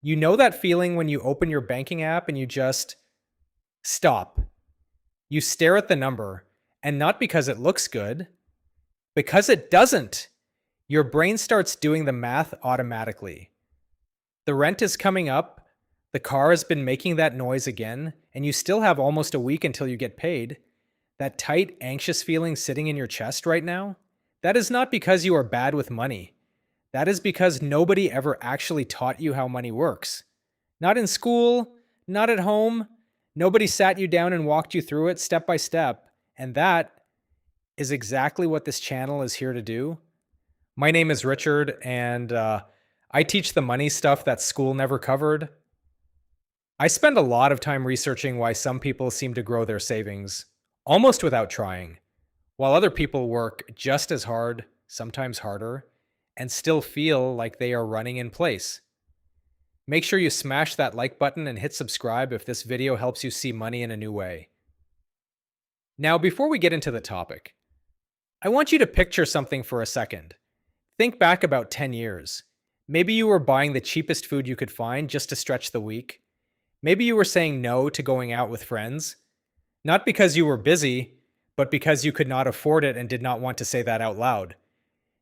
You know that feeling when you open your banking app and you just stop. You stare at the number, and not because it looks good, because it doesn't. Your brain starts doing the math automatically. The rent is coming up, the car has been making that noise again, and you still have almost a week until you get paid. That tight, anxious feeling sitting in your chest right now, that is not because you are bad with money. That is because nobody ever actually taught you how money works. Not in school, not at home. Nobody sat you down and walked you through it step by step. And that is exactly what this channel is here to do. My name is Richard, and I teach the money stuff that school never covered. I spend a lot of time researching why some people seem to grow their savings almost without trying, while other people work just as hard, sometimes harder, and still feel like they are running in place. Make sure you smash that like button and hit subscribe if this video helps you see money in a new way. Now, before we get into the topic, I want you to picture something for a second. Think back about 10 years. Maybe you were buying the cheapest food you could find just to stretch the week. Maybe you were saying no to going out with friends. Not because you were busy, but because you could not afford it and did not want to say that out loud.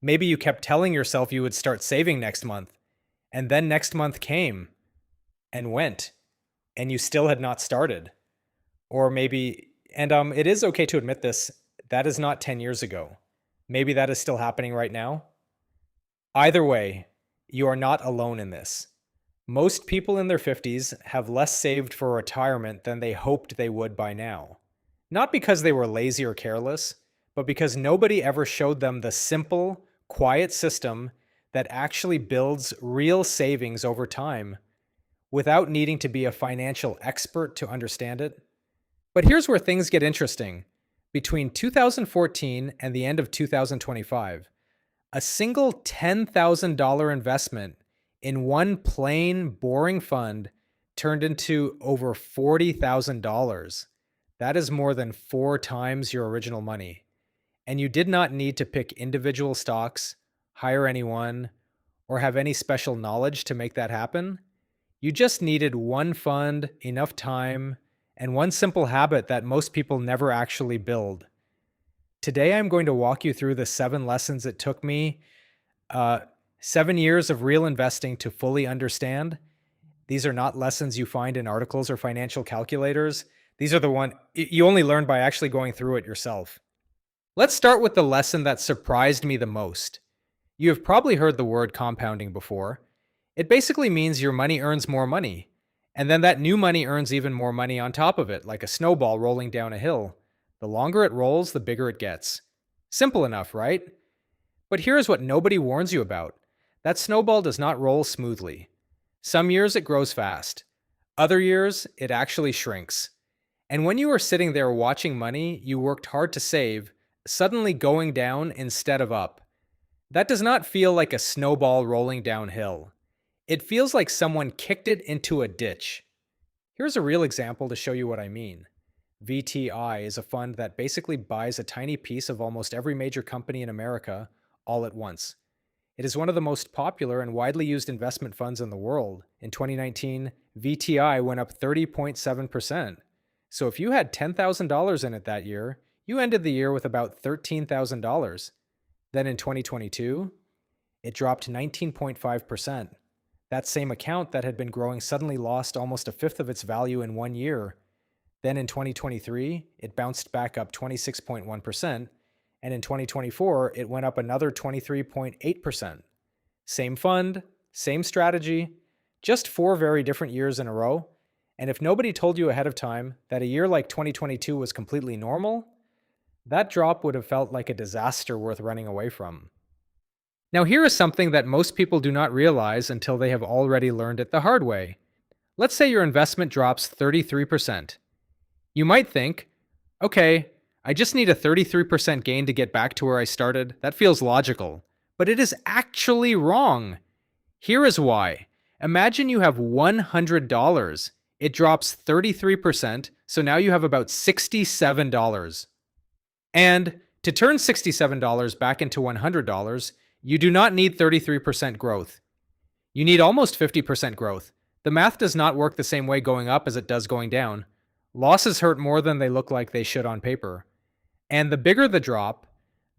Maybe you kept telling yourself you would start saving next month, and then next month came and went, and you still had not started. Or maybe, and it is okay to admit this, that is not 10 years ago. Maybe that is still happening right now. Either way, you are not alone in this. Most people in their 50s have less saved for retirement than they hoped they would by now. Not because they were lazy or careless, but because nobody ever showed them the simple, quiet system that actually builds real savings over time without needing to be a financial expert to understand it. But here's where things get interesting. Between 2014 and the end of 2025, a single $10,000 investment in one plain, boring fund turned into over $40,000. That is more than 4 times your original money. And you did not need to pick individual stocks, hire anyone, or have any special knowledge to make that happen. You just needed one fund, enough time, and one simple habit that most people never actually build. Today, I'm going to walk you through the 7 lessons it took me 7 years of real investing to fully understand. These are not lessons you find in articles or financial calculators. These are the one you only learn by actually going through it yourself. Let's start with the lesson that surprised me the most. You have probably heard the word compounding before. It basically means your money earns more money, and then that new money earns even more money on top of it, like a snowball rolling down a hill. The longer it rolls, the bigger it gets. Simple enough, right? But here's what nobody warns you about. That snowball does not roll smoothly. Some years it grows fast. Other years, it actually shrinks. And when you are sitting there watching money you worked hard to save suddenly going down instead of up, that does not feel like a snowball rolling downhill. It feels like someone kicked it into a ditch. Here's a real example to show you what I mean. VTI is a fund that basically buys a tiny piece of almost every major company in America all at once. It is one of the most popular and widely used investment funds in the world. In 2019, VTI went up 30.7%. So if you had $10,000 in it that year, you ended the year with about $13,000. Then in 2022, it dropped 19.5%. That same account that had been growing suddenly lost almost a fifth of its value in 1 year. Then in 2023, it bounced back up 26.1%. And in 2024, it went up another 23.8%. Same fund, same strategy, just 4 very different years in a row. And if nobody told you ahead of time that a year like 2022 was completely normal, that drop would have felt like a disaster worth running away from. Now here is something that most people do not realize until they have already learned it the hard way. Let's say your investment drops 33%. You might think, okay, I just need a 33% gain to get back to where I started. That feels logical. But it is actually wrong. Here is why. Imagine you have $100. It drops 33%, so now you have about $67. And to turn $67 back into $100, you do not need 33% growth. You need almost 50% growth, The math does not work the same way going up as it does going down. Losses hurt more than they look like they should on paper. And the bigger the drop,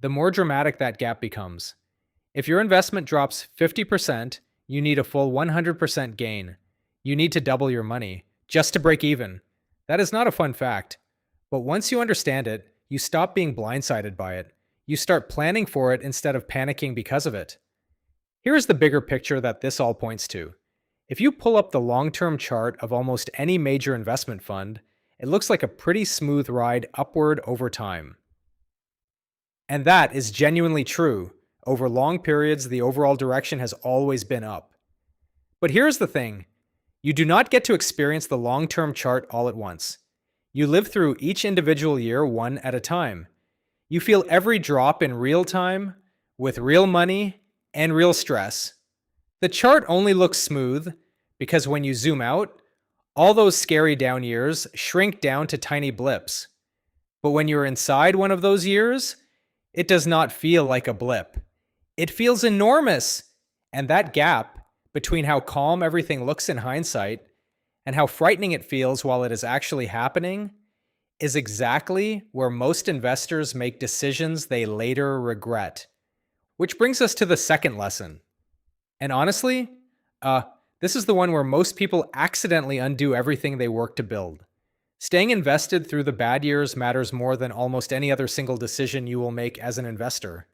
the more dramatic that gap becomes. If your investment drops 50%, you need a full 100% gain. You need to double your money just to break even. That is not a fun fact. But once you understand it, you stop being blindsided by it. You start planning for it instead of panicking because of it. Here is the bigger picture that this all points to. If you pull up the long-term chart of almost any major investment fund, it looks like a pretty smooth ride upward over time. And that is genuinely true. Over long periods, the overall direction has always been up. But here's the thing. You do not get to experience the long-term chart all at once. You live through each individual year one at a time. You feel every drop in real time, with real money, and real stress. The chart only looks smooth because when you zoom out, all those scary down years shrink down to tiny blips. But when you're inside one of those years, it does not feel like a blip. It feels enormous. And that gap between how calm everything looks in hindsight and how frightening it feels while it is actually happening is exactly where most investors make decisions they later regret. Which brings us to the second lesson. And honestly, this is the one where most people accidentally undo everything they work to build. Staying invested through the bad years matters more than almost any other single decision you will make as an investor.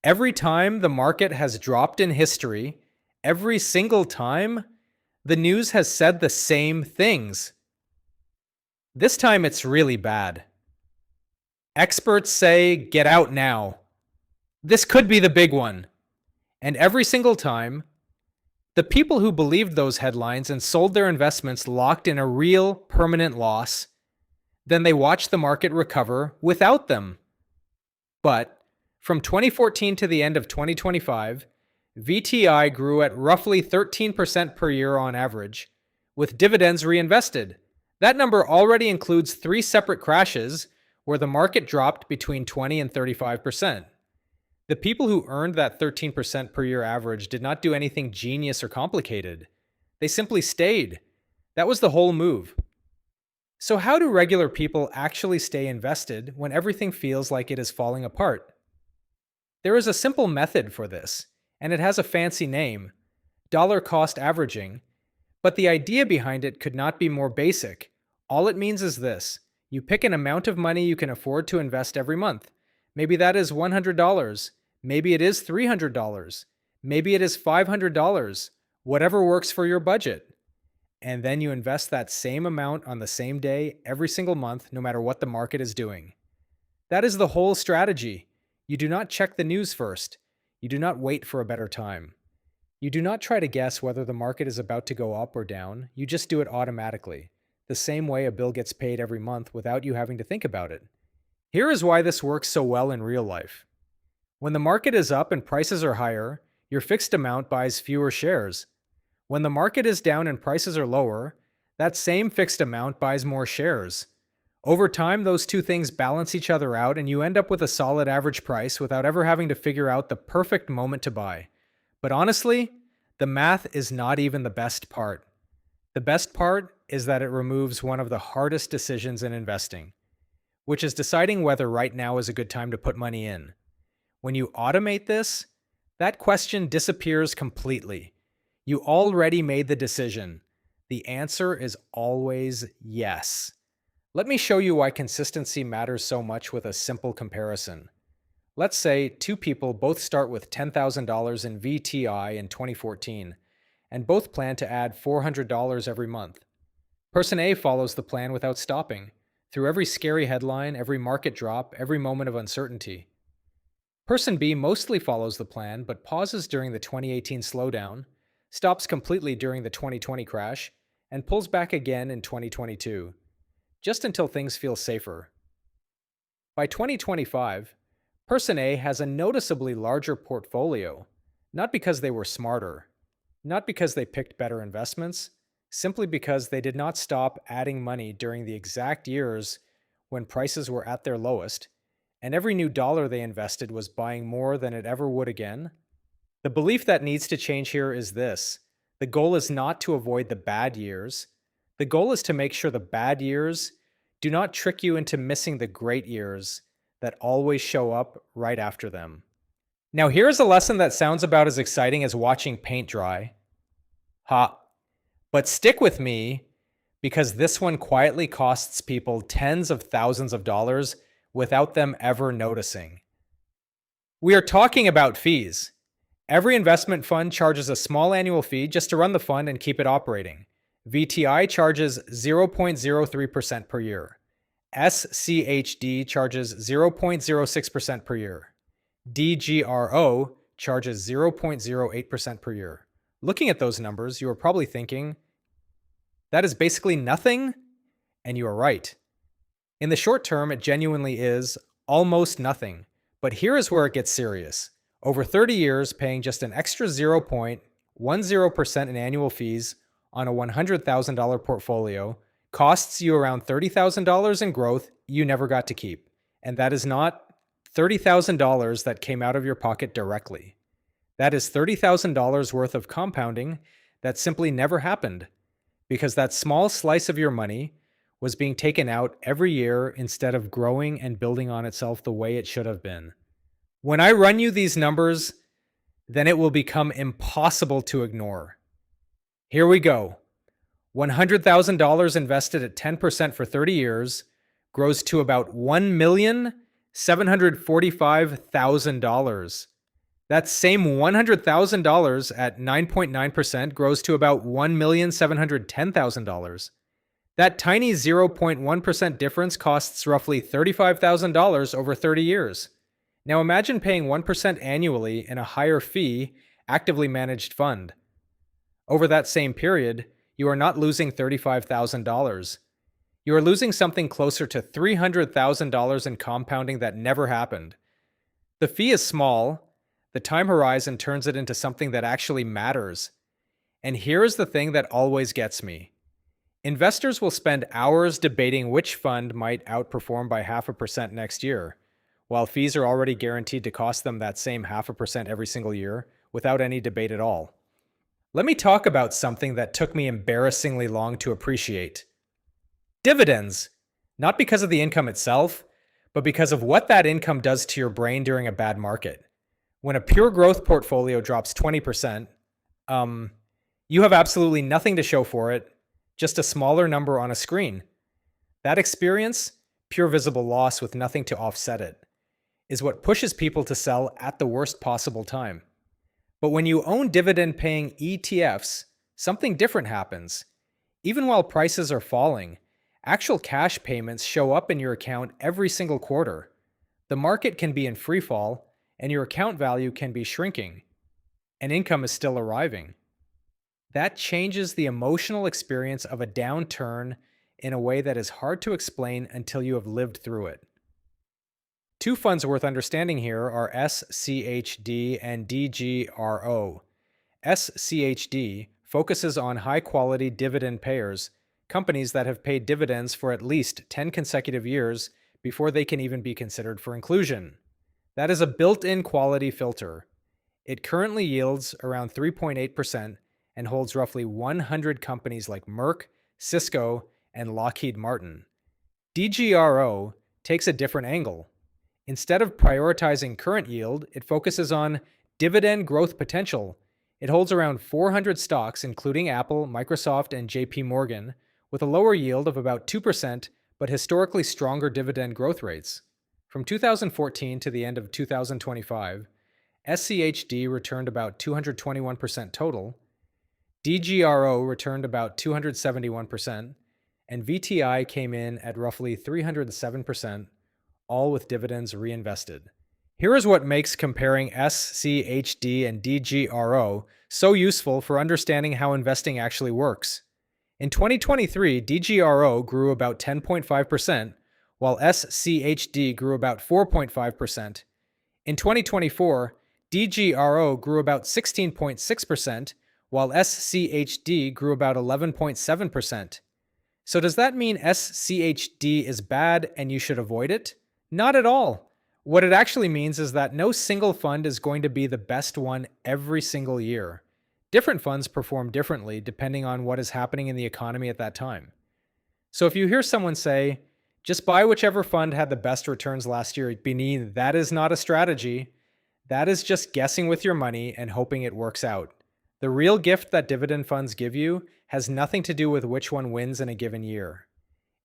Every time the market has dropped in history, every single time, the news has said the same things. This time it's really bad. Experts say, get out now. This could be the big one. And every single time, the people who believed those headlines and sold their investments locked in a real, permanent loss. Then they watched the market recover without them. But from 2014 to the end of 2025, VTI grew at roughly 13% per year on average, with dividends reinvested. That number already includes 3 separate crashes where the market dropped between 20 and 35%. The people who earned that 13% per year average did not do anything genius or complicated. They simply stayed. That was the whole move. So how do regular people actually stay invested when everything feels like it is falling apart? There is a simple method for this, and it has a fancy name, dollar cost averaging, but the idea behind it could not be more basic. All it means is this: you pick an amount of money you can afford to invest every month. Maybe that is $100. Maybe it is $300. Maybe it is $500. Whatever works for your budget. And then you invest that same amount on the same day every single month, no matter what the market is doing. That is the whole strategy. You do not check the news first. You do not wait for a better time. You do not try to guess whether the market is about to go up or down. You just do it automatically, the same way a bill gets paid every month without you having to think about it. Here is why this works so well in real life. When the market is up and prices are higher, your fixed amount buys fewer shares. When the market is down and prices are lower, that same fixed amount buys more shares. Over time, those two things balance each other out and you end up with a solid average price without ever having to figure out the perfect moment to buy. But honestly, the math is not even the best part. The best part is that it removes one of the hardest decisions in investing, which is deciding whether right now is a good time to put money in. When you automate this, that question disappears completely. You already made the decision. The answer is always yes. Let me show you why consistency matters so much with a simple comparison. Let's say 2 people both start with $10,000 in VTI in 2014, and both plan to add $400 every month. Person A follows the plan without stopping, through every scary headline, every market drop, every moment of uncertainty. Person B mostly follows the plan, but pauses during the 2018 slowdown, stops completely during the 2020 crash, and pulls back again in 2022, just until things feel safer. By 2025, Person A has a noticeably larger portfolio, not because they were smarter, not because they picked better investments, simply because they did not stop adding money during the exact years when prices were at their lowest, and every new dollar they invested was buying more than it ever would again. The belief that needs to change here is this: The goal is not to avoid the bad years. The goal is to make sure the bad years do not trick you into missing the great years that always show up right after them. Now, here's a lesson that sounds about as exciting as watching paint dry. Ha. But stick with me because this one quietly costs people tens of thousands of dollars without them ever noticing. We are talking about fees. Every investment fund charges a small annual fee just to run the fund and keep it operating. VTI charges 0.03% per year. SCHD charges 0.06% per year. DGRO charges 0.08% per year. Looking at those numbers, you are probably thinking, that is basically nothing? And you are right. In the short term, it genuinely is almost nothing. But here is where it gets serious. Over 30 years, paying just an extra 0.10% in annual fees on a $100,000 portfolio costs you around $30,000 in growth you never got to keep. And that is not $30,000 that came out of your pocket directly. That is $30,000 worth of compounding that simply never happened because that small slice of your money was being taken out every year instead of growing and building on itself the way it should have been. When I run you these numbers, then it will become impossible to ignore. Here we go. $100,000 invested at 10% for 30 years grows to about $1,745,000. That same $100,000 at 9.9% grows to about $1,710,000. That tiny 0.1% difference costs roughly $35,000 over 30 years. Now imagine paying 1% annually in a higher fee, actively managed fund. Over that same period, you are not losing $35,000. You are losing something closer to $300,000 in compounding that never happened. The fee is small. The time horizon turns it into something that actually matters. And here is the thing that always gets me. Investors will spend hours debating which fund might outperform by 0.5% next year, while fees are already guaranteed to cost them that same 0.5% every single year without any debate at all. Let me talk about something that took me embarrassingly long to appreciate. Dividends. Not because of the income itself, but because of what that income does to your brain during a bad market. When a pure growth portfolio drops 20%, you have absolutely nothing to show for it, just a smaller number on a screen. That experience, pure visible loss with nothing to offset it, is what pushes people to sell at the worst possible time. But when you own dividend-paying ETFs, something different happens. Even while prices are falling, actual cash payments show up in your account every single quarter. The market can be in free fall, and your account value can be shrinking, and income is still arriving. That changes the emotional experience of a downturn in a way that is hard to explain until you have lived through it. Two funds worth understanding here are SCHD and DGRO. SCHD focuses on high-quality dividend payers, companies that have paid dividends for at least 10 consecutive years before they can even be considered for inclusion. That is a built-in quality filter. It currently yields around 3.8% and holds roughly 100 companies like Merck, Cisco, and Lockheed Martin. DGRO takes a different angle. Instead of prioritizing current yield, it focuses on dividend growth potential. It holds around 400 stocks, including Apple, Microsoft, and JP Morgan, with a lower yield of about 2%, but historically stronger dividend growth rates. From 2014 to the end of 2025, SCHD returned about 221% total, DGRO returned about 271%, and VTI came in at roughly 307%, all with dividends reinvested. Here is what makes comparing SCHD and DGRO so useful for understanding how investing actually works. In 2023, DGRO grew about 10.5%, while SCHD grew about 4.5%. In 2024, DGRO grew about 16.6%, while SCHD grew about 11.7%. So does that mean SCHD is bad and you should avoid it? Not at all. What it actually means is that no single fund is going to be the best one every single year. Different funds perform differently depending on what is happening in the economy at that time. So if you hear someone say, just buy whichever fund had the best returns last year, beneath, that is not a strategy. That is just guessing with your money and hoping it works out. The real gift that dividend funds give you has nothing to do with which one wins in a given year.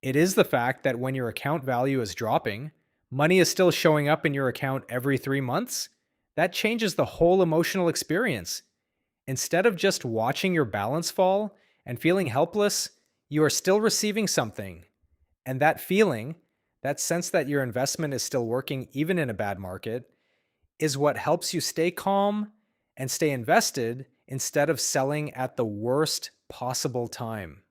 It is the fact that when your account value is dropping, money is still showing up in your account every 3 months. That changes the whole emotional experience. Instead of just watching your balance fall and feeling helpless, you are still receiving something. And that feeling, that sense that your investment is still working even in a bad market, is what helps you stay calm and stay invested instead of selling at the worst possible time.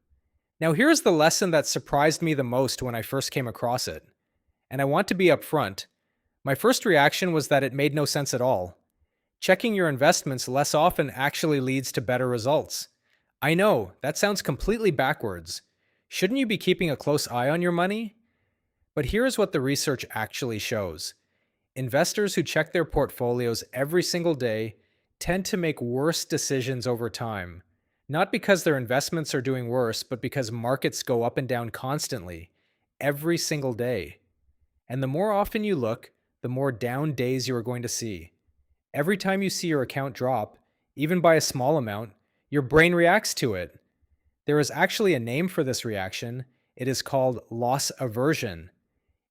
Now, here's the lesson that surprised me the most when I first came across it. And I want to be upfront. My first reaction was that it made no sense at all. Checking your investments less often actually leads to better results. I know, that sounds completely backwards. Shouldn't you be keeping a close eye on your money? But here's what the research actually shows. Investors who check their portfolios every single day tend to make worse decisions over time. Not because their investments are doing worse, but because markets go up and down constantly, every single day. And the more often you look, the more down days you are going to see. Every time you see your account drop, even by a small amount, your brain reacts to it. There is actually a name for this reaction. It is called loss aversion.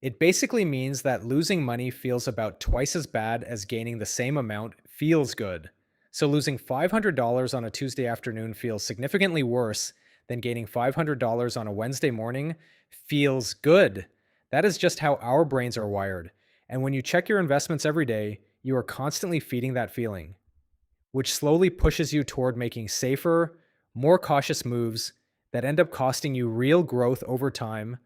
It basically means that losing money feels about twice as bad as gaining the same amount feels good. So losing $500 on a Tuesday afternoon feels significantly worse than gaining $500 on a Wednesday morning feels good. That is just how our brains are wired. And when you check your investments every day, you are constantly feeding that feeling, which slowly pushes you toward making safer, more cautious moves that end up costing you real growth over time.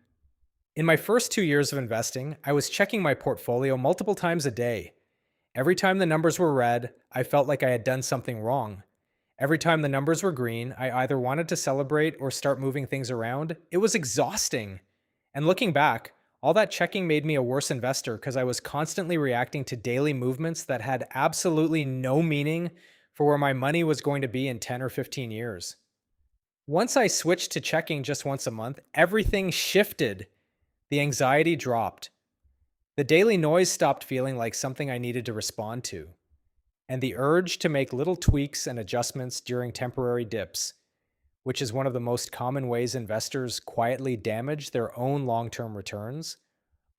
In my first 2 years of investing, I was checking my portfolio multiple times a day. Every time the numbers were red, I felt like I had done something wrong. Every time the numbers were green, I either wanted to celebrate or start moving things around. It was exhausting. And looking back, all that checking made me a worse investor because I was constantly reacting to daily movements that had absolutely no meaning for where my money was going to be in 10 or 15 years. Once I switched to checking just once a month, everything shifted. The anxiety dropped. The daily noise stopped feeling like something I needed to respond to. And the urge to make little tweaks and adjustments during temporary dips, which is one of the most common ways investors quietly damage their own long-term returns,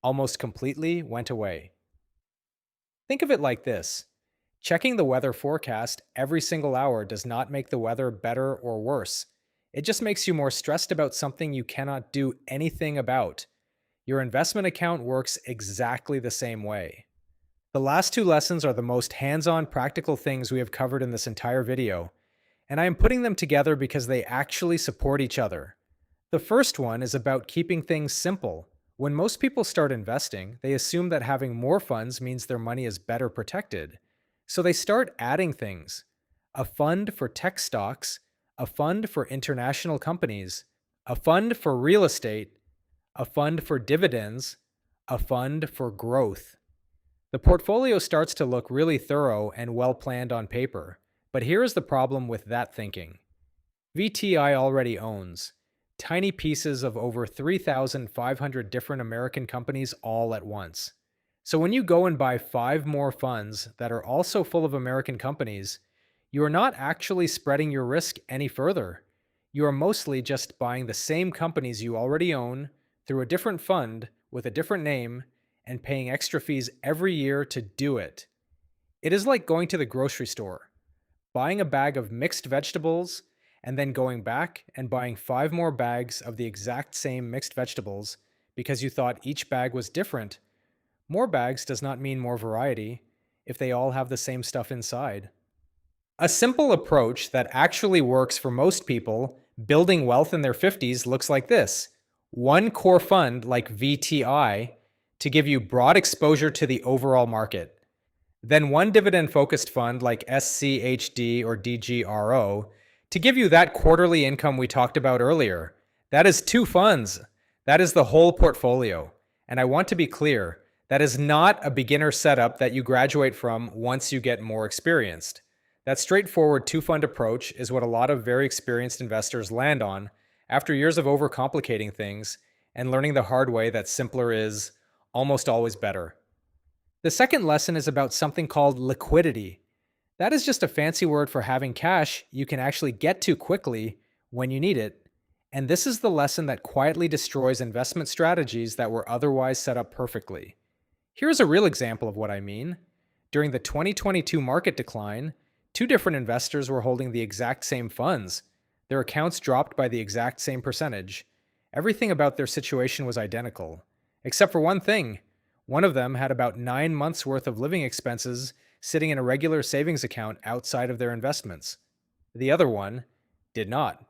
almost completely went away. Think of it like this. Checking the weather forecast every single hour does not make the weather better or worse. It just makes you more stressed about something you cannot do anything about. Your investment account works exactly the same way. The last two lessons are the most hands-on practical things we have covered in this entire video, and I am putting them together because they actually support each other. The first one is about keeping things simple. When most people start investing, they assume that having more funds means their money is better protected. So they start adding things. A fund for tech stocks, a fund for international companies, a fund for real estate, a fund for dividends, a fund for growth. The portfolio starts to look really thorough and well planned on paper, but here is the problem with that thinking. VTI already owns tiny pieces of over 3,500 different American companies all at once. So when you go and buy 5 more funds that are also full of American companies, you are not actually spreading your risk any further. You are mostly just buying the same companies you already own through a different fund with a different name and paying extra fees every year to do it. It is like going to the grocery store, buying a bag of mixed vegetables, and then going back and buying 5 more bags of the exact same mixed vegetables because you thought each bag was different. More bags does not mean more variety if they all have the same stuff inside. A simple approach that actually works for most people building wealth in their 50s looks like this. One core fund like VTI to give you broad exposure to the overall market. Then one dividend-focused fund like SCHD or DGRO to give you that quarterly income we talked about earlier. That is 2 funds. That is the whole portfolio. And I want to be clear, that is not a beginner setup that you graduate from once you get more experienced. That straightforward two fund approach is what a lot of very experienced investors land on after years of overcomplicating things and learning the hard way that simpler is almost always better. The second lesson is about something called liquidity. That is just a fancy word for having cash you can actually get to quickly when you need it. And this is the lesson that quietly destroys investment strategies that were otherwise set up perfectly. Here's a real example of what I mean. During the 2022 market decline, two different investors were holding the exact same funds. Their accounts dropped by the exact same percentage. Everything about their situation was identical, except for one thing. One of them had about 9 months' worth of living expenses sitting in a regular savings account outside of their investments. The other one did not.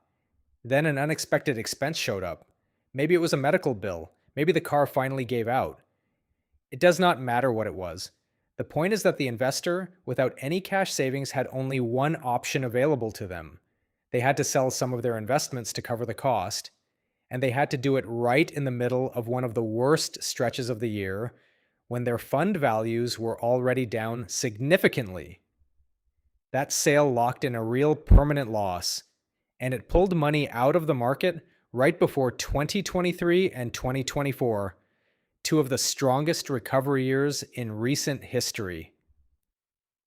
Then an unexpected expense showed up. Maybe it was a medical bill. Maybe the car finally gave out. It does not matter what it was. The point is that the investor, without any cash savings, had only one option available to them. They had to sell some of their investments to cover the cost, and they had to do it right in the middle of one of the worst stretches of the year when their fund values were already down significantly. That sale locked in a real permanent loss, and it pulled money out of the market right before 2023 and 2024, two of the strongest recovery years in recent history.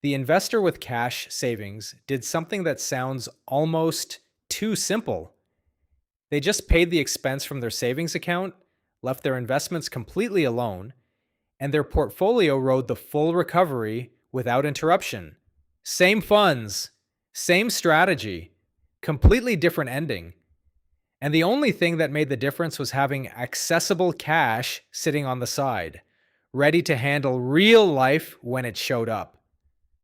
The investor with cash savings did something that sounds almost too simple. They just paid the expense from their savings account, left their investments completely alone, and their portfolio rode the full recovery without interruption. Same funds, same strategy, completely different ending. And the only thing that made the difference was having accessible cash sitting on the side, ready to handle real life when it showed up.